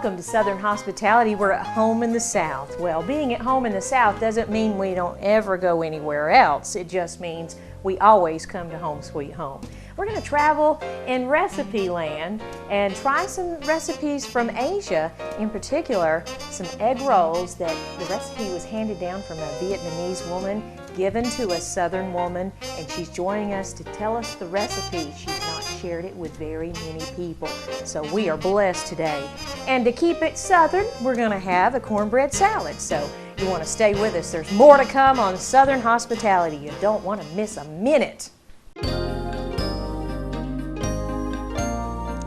Welcome to Southern Hospitality. We're at home in the South. Well, being at home in the South doesn't mean we don't ever go anywhere else. It just means we always come to home sweet home. We're going to travel in recipe land and try some recipes from Asia, in particular some egg rolls that the recipe was handed down from a Vietnamese woman given to a Southern woman, and she's joining us to tell us the recipe. She's not shared it with very many people, so we are blessed today. And to keep it Southern, we're going to have a cornbread salad. So you want to stay with us. There's more to come on Southern Hospitality. You don't want to miss a minute.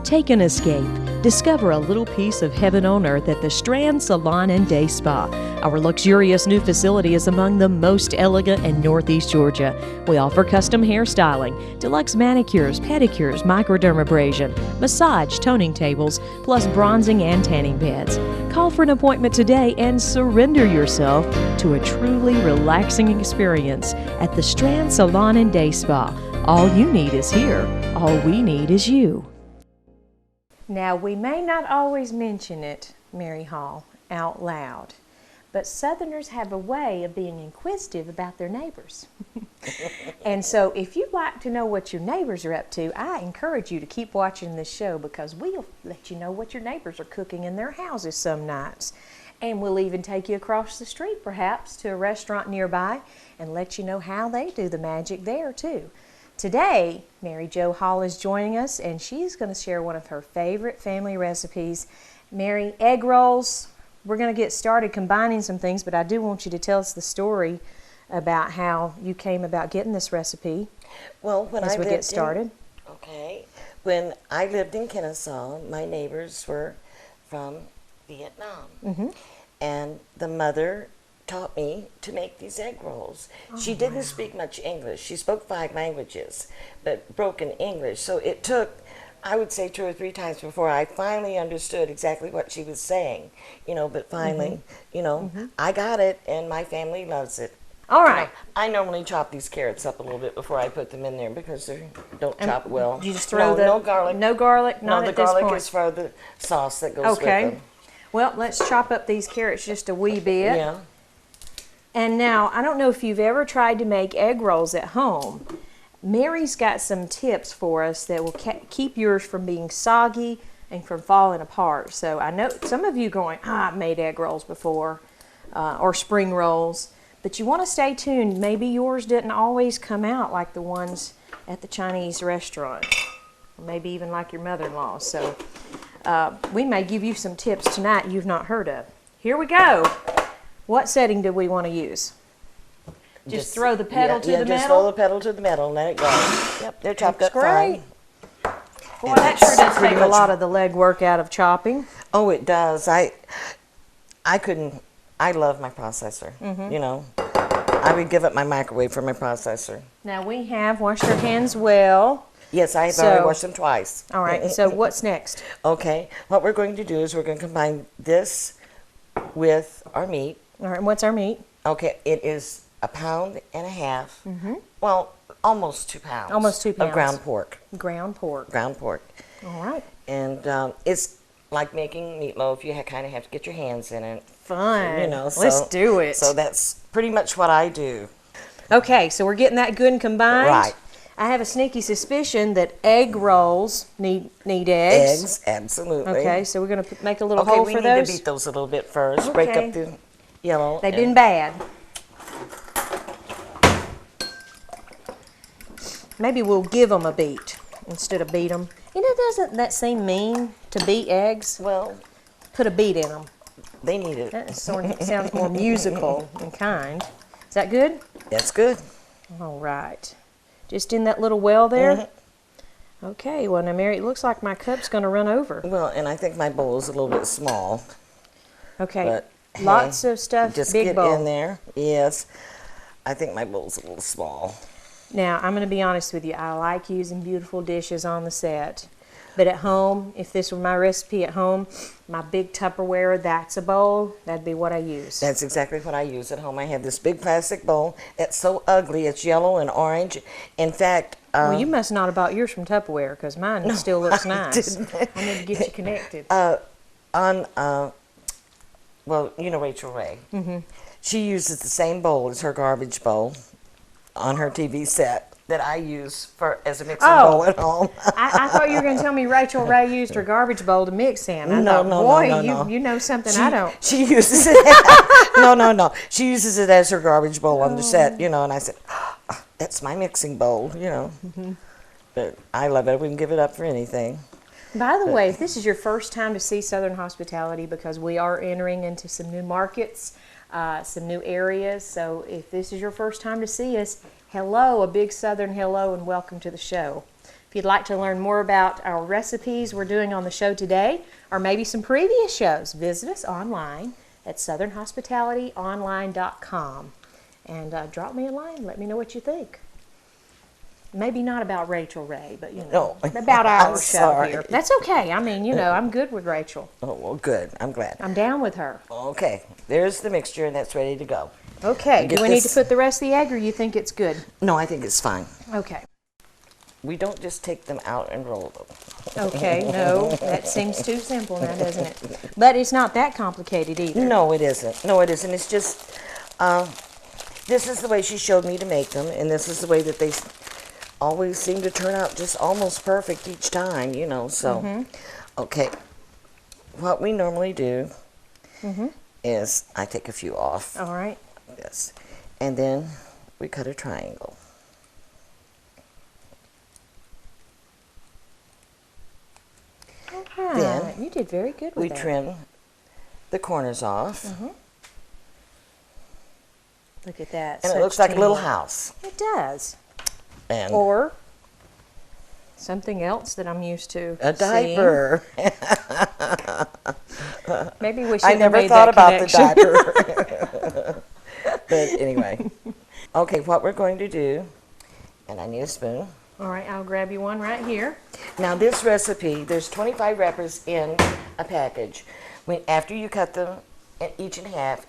Take an escape. Discover a little piece of heaven on earth at the Strand Salon and Day Spa. Our luxurious new facility is among the most elegant in Northeast Georgia. We offer custom hairstyling, deluxe manicures, pedicures, microdermabrasion, massage, toning tables, plus bronzing and tanning beds. Call for an appointment today and surrender yourself to a truly relaxing experience at the Strand Salon and Day Spa. All you need is here. All we need is you. Now, we may not always mention it, Mary Hall, out loud, but Southerners have a way of being inquisitive about their neighbors. And so if you'd like to know what your neighbors are up to, I encourage you to keep watching this show, because we'll let you know what your neighbors are cooking in their houses some nights. And we'll even take you across the street, perhaps, to a restaurant nearby and let you know how they do the magic there, too. Today, Mary Jo Hall is joining us, and she's going to share one of her favorite family recipes. Mary, egg rolls. We're going to get started combining some things, but I do want you to tell us the story about how you came about getting this recipe. Well, when as we get started. When I lived in Kennesaw, my neighbors were from Vietnam, and the mother taught me to make these egg rolls. She didn't speak much English. She spoke 5 languages, but broken English. So it took, I would say, 2 or 3 times before I finally understood exactly what she was saying. But finally, I got it, and my family loves it. All right. I normally chop these carrots up a little bit before I put them in there because they don't chop well. You just throw no garlic. No garlic, not at this point. No, the garlic is for the sauce that goes with them. Well, let's chop up these carrots just a wee bit. Yeah. And now, I don't know if you've ever tried to make egg rolls at home. Mary's got some tips for us that will keep yours from being soggy and from falling apart. So I know some of you going, I've made egg rolls before, or spring rolls. But you want to stay tuned. Maybe yours didn't always come out like the ones at the Chinese restaurant. Or maybe even like your mother-in-law. So we may give you some tips tonight you've not heard of. Here we go. What setting do we want to use? Just throw the pedal to the metal? Just throw the pedal to the metal and let it go. Yep, they're chopped up fine. Boy, that sure does take a lot of the legwork out of chopping. Oh, it does. I love my processor, I would give up my microwave for my processor. Now, we have washed our hands well. Yes, I've already washed them twice. All right, so what's next? Okay, what we're going to do is we're going to combine this with our meat. All right, what's our meat? Okay, it is 1.5 pounds. Well, almost 2 pounds. Almost 2 pounds. Of ground pork. Ground pork. Ground pork. All right. And it's like making meatloaf. You kind of have to get your hands in it. Fun. Let's do it. So that's pretty much what I do. Okay, so we're getting that good and combined. Right. I have a sneaky suspicion that egg rolls need eggs. Eggs, absolutely. Okay, so we're going to make a little hole for those. Okay, we need to beat those a little bit first. Okay. Break up the yellow. They've been bad. Maybe we'll give them a beat instead of beat them. Doesn't that seem mean to beat eggs? Well, put a beat in them. They need it. That sounds more musical and kind. Is that good? That's good. All right. Just in that little well there? Okay, well now Mary, it looks like my cup's going to run over. Well, and I think my bowl is a little bit small. Okay, but, lots of stuff, just big get bowl. in there. Yes, I think my bowl's a little small. Now, I'm going to be honest with you. I like using beautiful dishes on the set. But at home, if this were my recipe at home, my big Tupperware, that's a bowl, that'd be what I use. That's exactly what I use at home. I have this big plastic bowl that's so ugly. It's yellow and orange. In fact, well, you must not have bought yours from Tupperware, because mine still looks nice. I need to get you connected. on, well, you know Rachel Ray. She uses the same bowl as her garbage bowl on her TV set that I use as a mixing bowl at home. I thought you were going to tell me Rachel Ray used her garbage bowl to mix in. I thought, boy, you know something I don't. She uses it. No. She uses it as her garbage bowl on the set, you know. And I said, that's my mixing bowl, you know. But I love it. I wouldn't give it up for anything. By the way, if this is your first time to see Southern Hospitality, because we are entering into some new markets, some new areas, so if this is your first time to see us, hello, a big Southern hello, and welcome to the show. If you'd like to learn more about our recipes we're doing on the show today, or maybe some previous shows, visit us online at southernhospitalityonline.com and drop me a line. Let me know what you think. Maybe not about Rachel Ray, but, you know, about our show here. That's okay. I mean, you know, I'm good with Rachel. Oh, well, good. I'm glad. I'm down with her. Okay. There's the mixture, and that's ready to go. Okay. Do we need to put the rest of the egg, or you think it's good? No, I think it's fine. Okay. We don't just take them out and roll them. Okay, no, that seems too simple now, doesn't it? But it's not that complicated either. No, it isn't. No, it isn't. It's just, this is the way she showed me to make them, and this is the way that they always seem to turn out just almost perfect each time, you know, so. Okay, what we normally do is I take a few off. All right. Yes, and then we cut a triangle. All right. Then you did very good with that. We trim the corners off. Look at that. And it looks like a little house. It does. And or something else that I'm used to a diaper. Maybe we should I never thought about the diaper. But anyway. Okay, what we're going to do, and I need a spoon. All right, I'll grab you one right here. Now this recipe, there's 25 wrappers in a package. After you cut them each in half,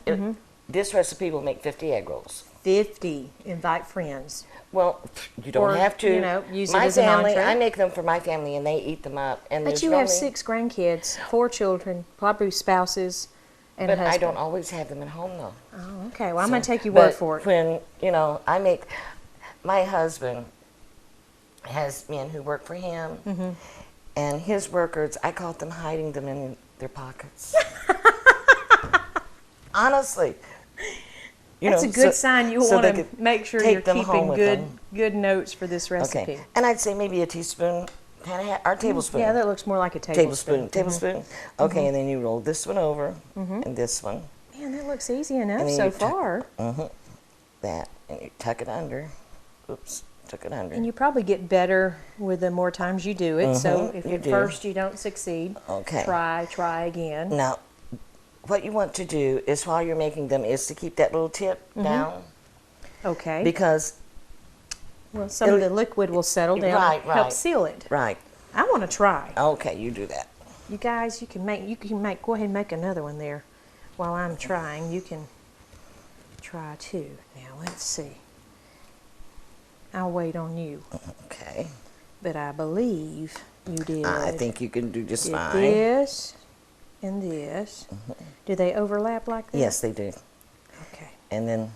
this recipe will make 50 egg rolls. 50. Invite friends. Well, you don't have to. You know, use my it as family, an entree. I make them for my family, and they eat them up. And but you have 6 grandkids, 4 children, probably spouses, and a husband. I don't always have them at home, though. Oh, okay. Well, I'm going to take your word for it. When, you know, my husband has men who work for him, and his workers, I caught them hiding them in their pockets. Honestly. That's a good sign. You want to make sure you're keeping good notes for this recipe. Okay. And I'd say maybe a teaspoon, or tablespoon. Yeah, that looks more like a tablespoon. Tablespoon. Okay, and then you roll this one over and this one. Man, that looks easy enough so far. That, and you tuck it under. Oops, tuck it under. And you probably get better with the more times you do it. So if at first you don't succeed, try again. Now, what you want to do is, while you're making them, is to keep that little tip down. Okay. Because some of the liquid will settle down and help seal it. Right. I want to try. Okay, you do that. You guys, go ahead and make another one there. While I'm trying, you can try too. Now let's see. I'll wait on you. Okay. But I believe you did. I think you can do just fine. This and this. Do they overlap like that? Yes, they do. Okay. And then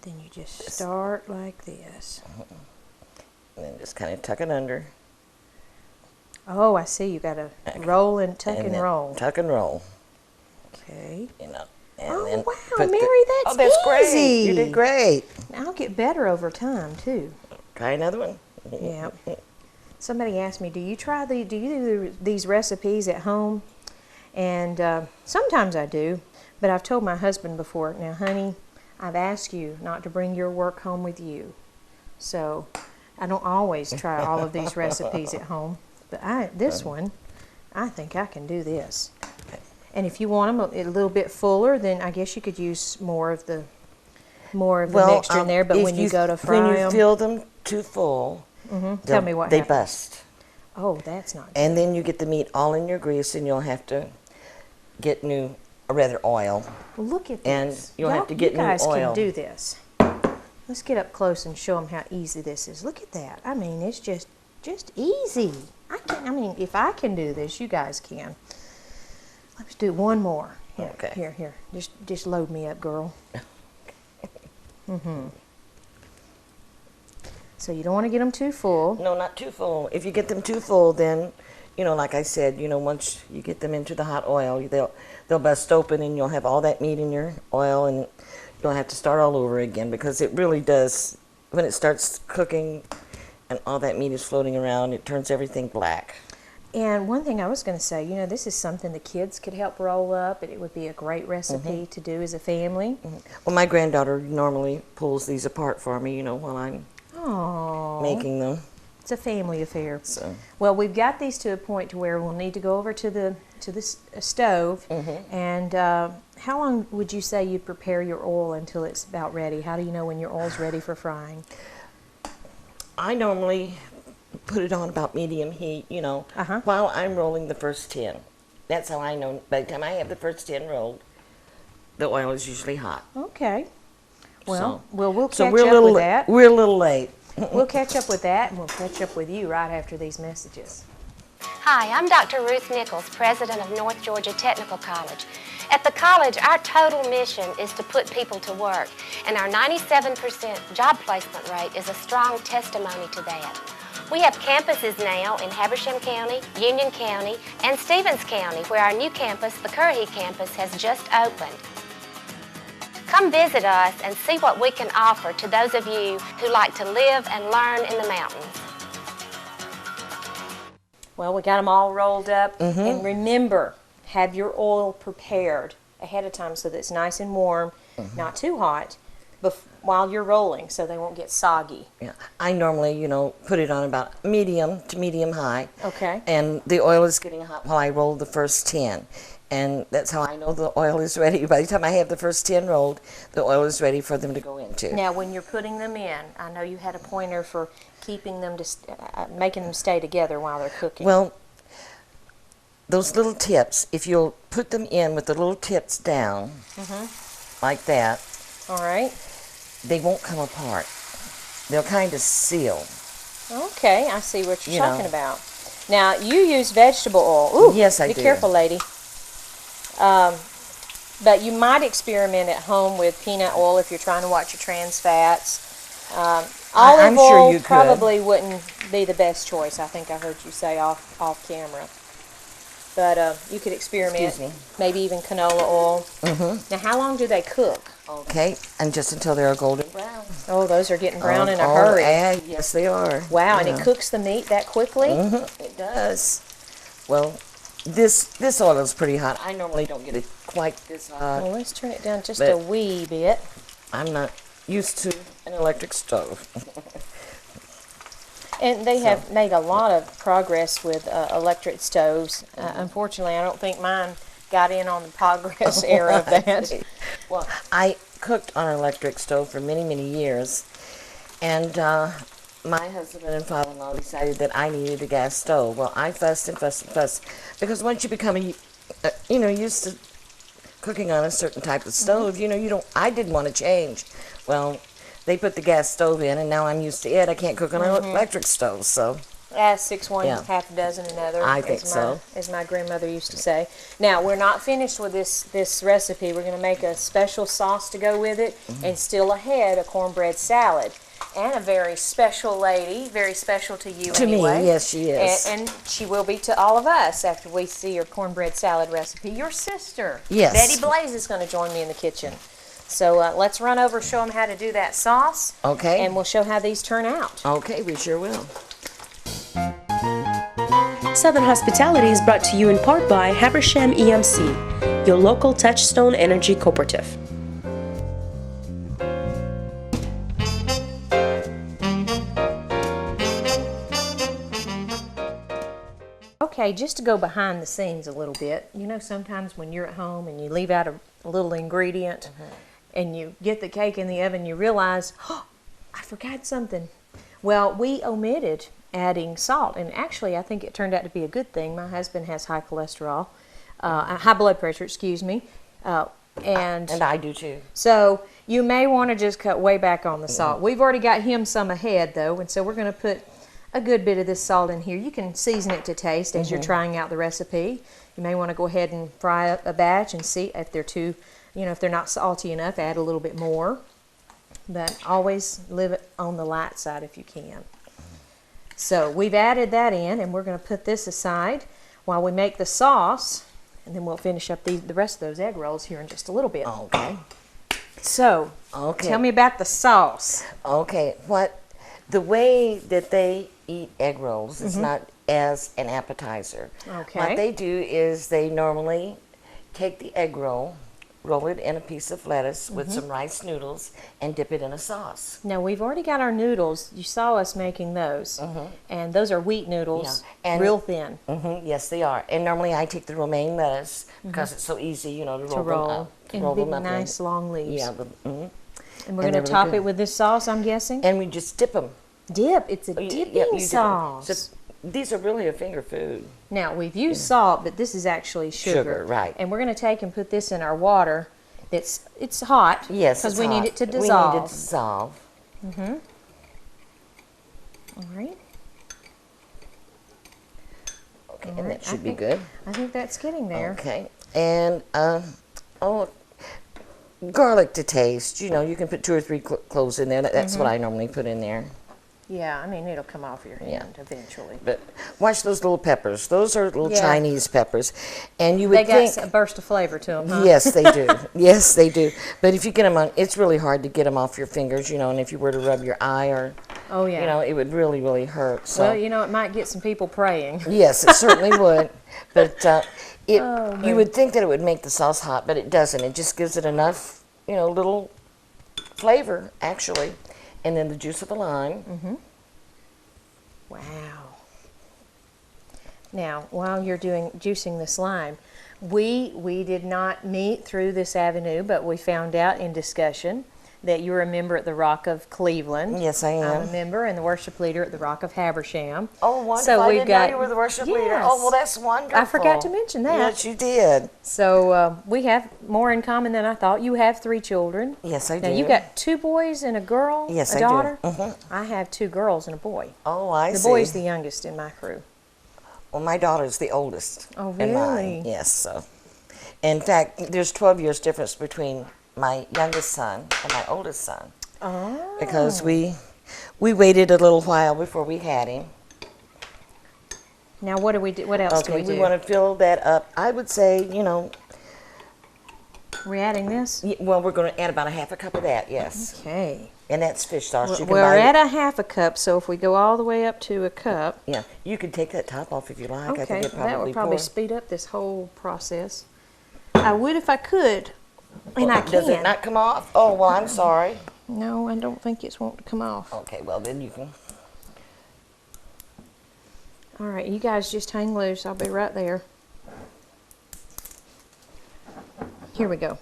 you just start like this. And then just kind of tuck it under. Oh, I see. You got to roll and tuck and roll. Tuck and roll. Okay. You know. And wow, Mary, that's easy. Great. You did great. I'll get better over time too. Try another one. Yeah. Somebody asked me, do you do these recipes at home? And sometimes I do, but I've told my husband before, now, honey, I've asked you not to bring your work home with you. So I don't always try all of these recipes at home, but this one, I think I can do this. And if you want them a little bit fuller, then I guess you could use more of the mixture in there. But when you go to fry them, when you fill them too full, tell me what they happens. bust. Oh, that's not good. And then you get the meat all in your grease, and you'll have to get oil. Well, look at and this. You'll have to get new oil. You guys can do this. Let's get up close and show them how easy this is. Look at that. I mean, it's just easy. If I can do this, you guys can. Let's do one more. Here, Okay. Here. Just load me up, girl. So you don't want to get them too full. No, not too full. If you get them too full, then, like I said, once you get them into the hot oil, they'll bust open and you'll have all that meat in your oil and you'll have to start all over again, because it really does, when it starts cooking and all that meat is floating around, it turns everything black. And one thing I was going to say, this is something the kids could help roll up, and it would be a great recipe to do as a family. Well, my granddaughter normally pulls these apart for me, while I'm making them. It's a family affair. So. Well, we've got these to a point to where we'll need to go over to the stove. And how long would you say you prepare your oil until it's about ready? How do you know when your oil's ready for frying? I normally put it on about medium heat, while I'm rolling the first 10. That's how I know. By the time I have the first 10 rolled, the oil is usually hot. Okay. Well, So we'll catch we're up with that. We're a little late. We'll catch up with that, and we'll catch up with you right after these messages. Hi, I'm Dr. Ruth Nichols, president of North Georgia Technical College. At the college, our total mission is to put people to work, and our 97% job placement rate is a strong testimony to that. We have campuses now in Habersham County, Union County, and Stevens County, where our new campus, the Currahee campus, has just opened. Come visit us and see what we can offer to those of you who like to live and learn in the mountains. Well, we got them all rolled up. And remember, have your oil prepared ahead of time so that it's nice and warm, not too hot, while you're rolling, so they won't get soggy. Yeah, I normally, put it on about medium to medium high. Okay. And the oil is getting hot while I roll the first 10. And that's how I know the oil is ready. By the time I have the first 10 rolled, the oil is ready for them to go into. Now, when you're putting them in, I know you had a pointer for keeping them, making them stay together while they're cooking. Well, those little tips, if you'll put them in with the little tips down, like that, all right, they won't come apart. They'll kind of seal. Okay, I see what you're talking about. Now, you use vegetable oil. Ooh, yes, I do. Be careful, lady. But you might experiment at home with peanut oil if you're trying to watch your trans fats. Olive oil probably wouldn't be the best choice. I think I heard you say off camera. But you could experiment. Excuse me. Maybe even canola oil. Now, how long do they cook? Okay, and just until they're a golden brown. Oh, those are getting brown in a hurry. Yes, they are. Wow, and it cooks the meat that quickly? It does. Well, this oil is pretty hot. I normally don't get it quite this hot. Well, let's turn it down just a wee bit. I'm not used to an electric stove. And they have made a lot of progress with electric stoves. Unfortunately, I don't think mine got in on the progress era of that. Well, I cooked on an electric stove for many, many years, and my husband and father-in-law decided that I needed a gas stove. Well, I fussed and fussed and fussed, because once you become used to cooking on a certain type of stove, I didn't want to change. Well, they put the gas stove in, and now I'm used to it. I can't cook on an electric stove, so. 6 one, half a dozen another. I think so. As my grandmother used to say. Now, we're not finished with this recipe. We're going to make a special sauce to go with it, and still ahead, a cornbread salad. And a very special lady, very special to you anyway. To me, yes, she is. And she will be to all of us after we see your cornbread salad recipe. Your sister, yes, Betty Blaze, is going to join me in the kitchen. So let's run over, show them how to do that sauce. Okay. And we'll show how these turn out. Okay, we sure will. Southern Hospitality is brought to you in part by Habersham EMC, your local Touchstone Energy cooperative. Okay, just to go behind the scenes a little bit, sometimes when you're at home and you leave out a little ingredient and you get the cake in the oven, you realize, oh, I forgot something. Well, we omitted adding salt, and actually I think it turned out to be a good thing. My husband has high cholesterol, high blood pressure, excuse me, and I do too. So you may want to just cut way back on the salt. We've already got him some ahead though, and so we're going to put a good bit of this salt in here. You can season it to taste as you're trying out the recipe. You may want to go ahead and fry up a batch and see if they're too, if they're not salty enough, add a little bit more. But always live it on the light side if you can. So we've added that in, and we're going to put this aside while we make the sauce, and then we'll finish up the rest of those egg rolls here in just a little bit. Okay. So, tell me about the sauce. Okay, the way that they eat egg rolls is not as an appetizer. Okay. What they do is they normally take the egg roll, roll it in a piece of lettuce with some rice noodles, and dip it in a sauce. Now, we've already got our noodles. You saw us making those. And those are wheat noodles, and real thin. Yes, they are. And normally I take the romaine lettuce because it's so easy, to roll them up. In big, nice, long leaves. Yeah. And we're going to top it with this sauce, I'm guessing? And we just dip them. Dip. It's a dipping sauce. So these are really a finger food. Now, we've used salt, but this is actually sugar. Sugar, right. And we're going to take and put this in our water. It's hot. Yes, because we need it to dissolve. We need it to dissolve. All right. Okay, and that should be good. I think that's getting there. Okay, and garlic to taste. You can put 2 or 3 cloves in there. That's what I normally put in there. Yeah, I mean, it'll come off your hand eventually. But watch those little peppers. Those are little Chinese peppers. And you would think... They got a burst of flavor to them, huh? Yes, they do. Yes, they do. But if you get them on... It's really hard to get them off your fingers, and if you were to rub your eye or... Oh, yeah. It would really, really hurt. So. Well, it might get some people praying. Yes, it certainly would. But you would think that it would make the sauce hot, but it doesn't. It just gives it enough, little flavor, actually. And then the juice of the lime. Wow. Now, while you're juicing this lime, we did not meet through this avenue, but we found out in discussion that you're a member at the Rock of Cleveland. Yes, I am. I'm a member and the worship leader at the Rock of Habersham. Oh, wonderful. So I didn't know you were the worship leader. Oh, well, that's wonderful. I forgot to mention that. Yes, you did. So we have more in common than I thought. You have 3 children. Yes, I do. Now, you got 2 boys and a girl, yes, a daughter? do. I have 2 girls and a boy. Oh, I see. The boy's the youngest in my crew. Well, my daughter's the oldest. Oh, in mine. really? Yes, so. In fact, there's 12 years difference between my youngest son and my oldest son. Oh. Because we waited a little while before we had him. Now, what do we do? What else do we do? We want to fill that up. I would say, We're adding this? well, we're going to add about a half a cup of that, yes. Okay. And that's fish sauce. You can We're buy at a half a cup, so if we go all the way up to a cup. Yeah, you can take that top off if you like. I think it that would probably pour. speed up this whole process. I would if I could, and I can't. Does it not come off? Oh, well, I'm sorry. No, I don't think it's wanting to come off. Okay, well, then you can. All right, you guys just hang loose. I'll be right there. Here we go.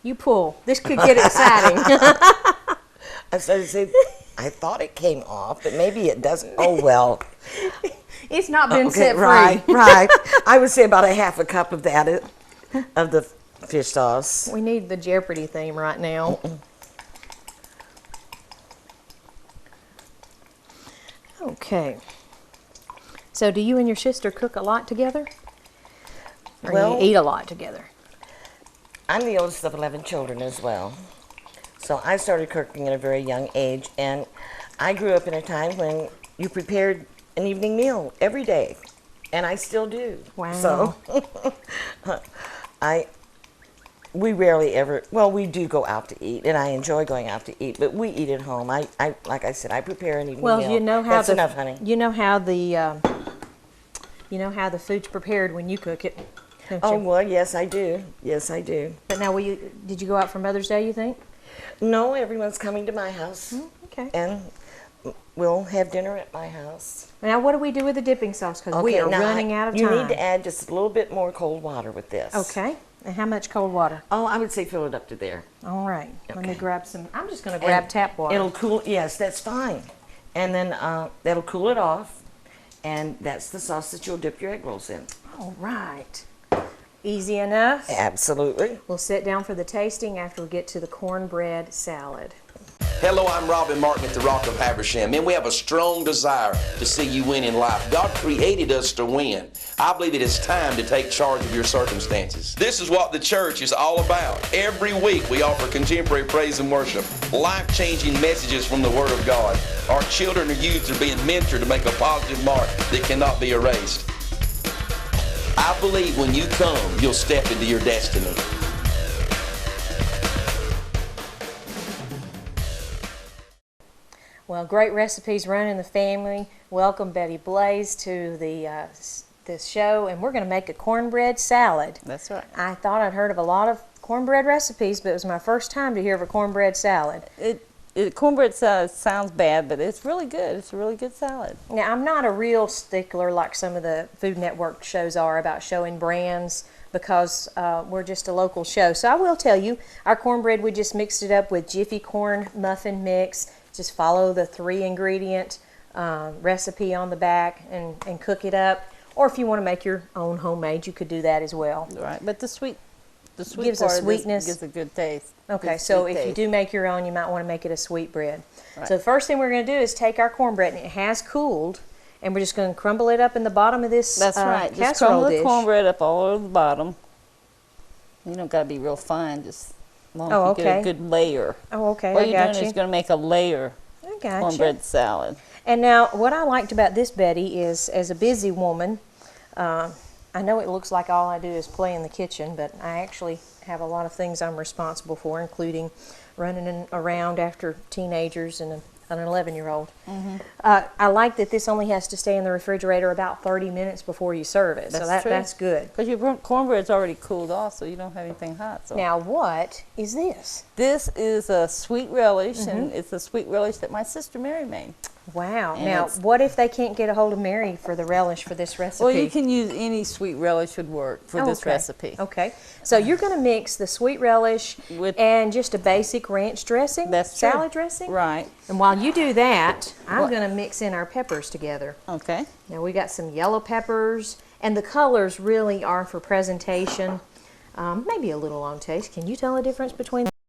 You pull. This could get exciting. I started to say, I thought it came off, but maybe it doesn't. Oh, well. It's not been set free. Right. I would say about a half a cup of that, of the fish sauce. We need the Jeopardy theme right now. Okay. So do you and your sister cook a lot together? Or Well, you eat a lot together? I'm the oldest of 11 children as well. So I started cooking at a very young age, and I grew up in a time when you prepared an evening meal every day, and I still do. Wow. So we rarely ever, well, we do go out to eat, and I enjoy going out to eat, but we eat at home. I like I said, I prepare an evening meal. Well, you know how that's enough, honey. You know how the food's prepared when you cook it. Don't Oh, you? well, yes, I do. Yes, I do. But now, did you go out for Mother's Day, you think? No, everyone's coming to my house, Okay. and we'll have dinner at my house. Now, what do we do with the dipping sauce? Because we are now running out of time. You need to add just a little bit more cold water with this. Okay. And how much cold water? Oh, I would say fill it up to there. All right. Let me Okay. grab some. I'm just going to grab tap water. It'll cool, yes, that's fine. And then that'll cool it off, and that's the sauce that you'll dip your egg rolls in. All right. Easy enough. Absolutely. We'll sit down for the tasting after we get to the cornbread salad. Hello, I'm Robin Martin at the Rock of Habersham, and we have a strong desire to see you win in life. God created us to win. I believe it is time to take charge of your circumstances. This is what the church is all about. Every week we offer contemporary praise and worship, life-changing messages from the Word of God. Our children and youth are being mentored to make a positive mark that cannot be erased. I believe when you come, you'll step into your destiny. Well, great recipes run in the family. Welcome Betty Blaze to this show, and we're going to make a cornbread salad. That's right. I thought I'd heard of a lot of cornbread recipes, but it was my first time to hear of a cornbread salad. Cornbread salad sounds bad, but it's really good. It's a really good salad. Now, I'm not a real stickler like some of the Food Network shows are about showing brands, because we're just a local show. So I will tell you, our cornbread, we just mixed it up with Jiffy Corn Muffin Mix. Just follow the 3-ingredient recipe on the back and cook it up. Or if you want to make your own homemade, you could do that as well. Right, but the sweet gives part a sweetness. Gives a good taste. Okay, so if you do make your own, you might want to make it a sweet bread. Right. So the first thing we're going to do is take our cornbread, and it has cooled, and we're just going to crumble it up in the bottom of this That's right. Just casserole crumble dish. the cornbread up all over the bottom. You don't got to be real fine, just as long as you get a good layer. Oh, okay, What I you're got doing you. is going to make a layer cornbread salad. And now, what I liked about this, Betty, is as a busy woman, I know it looks like all I do is play in the kitchen, but I actually have a lot of things I'm responsible for, including running around after teenagers and an 11-year-old. I like that this only has to stay in the refrigerator about 30 minutes before you serve it. That's true. That's good. Because your cornbread's already cooled off, so you don't have anything hot. So. Now, what is this? This is a sweet relish, and it's a sweet relish that my sister Mary made. Wow. And now, what if they can't get a hold of Mary for the relish for this recipe? Well, you can use any sweet relish would work for this recipe. Okay. So you're going to mix the sweet relish and just a basic ranch dressing? That's salad dressing? Right. And while you do that, I'm going to mix in our peppers together. Okay. Now we got some yellow peppers, and the colors really are for presentation. Maybe a little on taste. Can you tell the difference between